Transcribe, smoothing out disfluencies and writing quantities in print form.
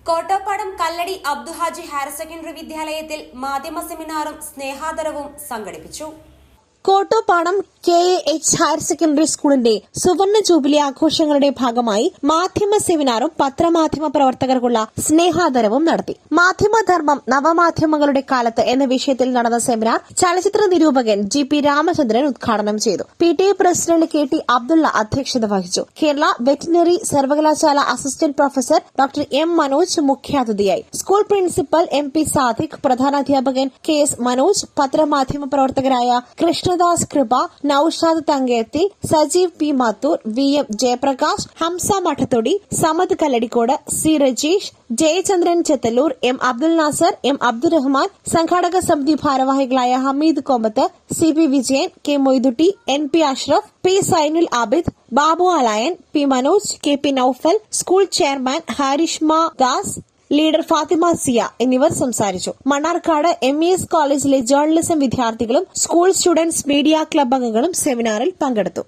കോട്ടപ്പാടം കല്ലടി Abdu Haji higher secondary വിദ്യാലയത്തിൽ മാധ്യമ സെമിനാറും സ്നേഹാദരവും സംഘടിപ്പിച്ചു. കോട്ടപ്പാടം KAH ഹയർ സെക്കൻഡറി സ്കൂളിന്റെ സുവർണ ജൂബിലി ആഘോഷങ്ങളുടെ ഭാഗമായി മാധ്യമ സെമിനാറും പത്രമാധ്യമ പ്രവർത്തകർക്കുള്ള സ്നേഹാദരവും നടത്തി. മാധ്യമധർമ്മം നവമാധ്യമങ്ങളുടെ കാലത്ത് എന്ന വിഷയത്തിൽ നടന്ന സെമിനാർ ചലച്ചിത്ര നിരൂപകൻ GP രാമചന്ദ്രൻ ഉദ്ഘാടനം ചെയ്തു. PTA പ്രസിഡന്റ് KT അബ്ദുള്ള അധ്യക്ഷത വഹിച്ചു. കേരള വെറ്റിനറി സർവകലാശാല assistant professor doctor M Manoj മുഖ്യാതിഥിയായി. സ്കൂൾ പ്രിൻസിപ്പൽ MP സാദിഖ്, പ്രധാനാധ്യാപകൻ KS മനോജ്, പത്രമാധ്യമ പ്രവർത്തകരായ കൃഷ്ണദാസ് കൃപ, നൌഷാദ് തങ്കയത്തിൽ, Sajeev P Mathur, VM Jayaprakash, Hamza Madathodi, Samad Kalladikode, C Rajeesh, Jayachandran Chethallur, M Abdul Nasar, M Abdurahman, സംഘാടക സമിതി ഭാരവാഹികളായ Hameed Kombath, CP Vijayan, K Moiduty, NP Ashraf, P Zainul Abid, Babu Alayan, P Manoj, KP Naufal, school chairman Harishma Das, leader Fathima Ziya എന്നിവർ സംസാരിച്ചു. മണ്ണാർക്കാട് MES കോളേജിലെ ജേർണലിസം വിദ്യാർത്ഥികളും സ്കൂൾ സ്റ്റുഡന്റ്സ് മീഡിയ ക്ലബ് അംഗങ്ങളും സെമിനാറിൽ പങ്കെടുത്തു.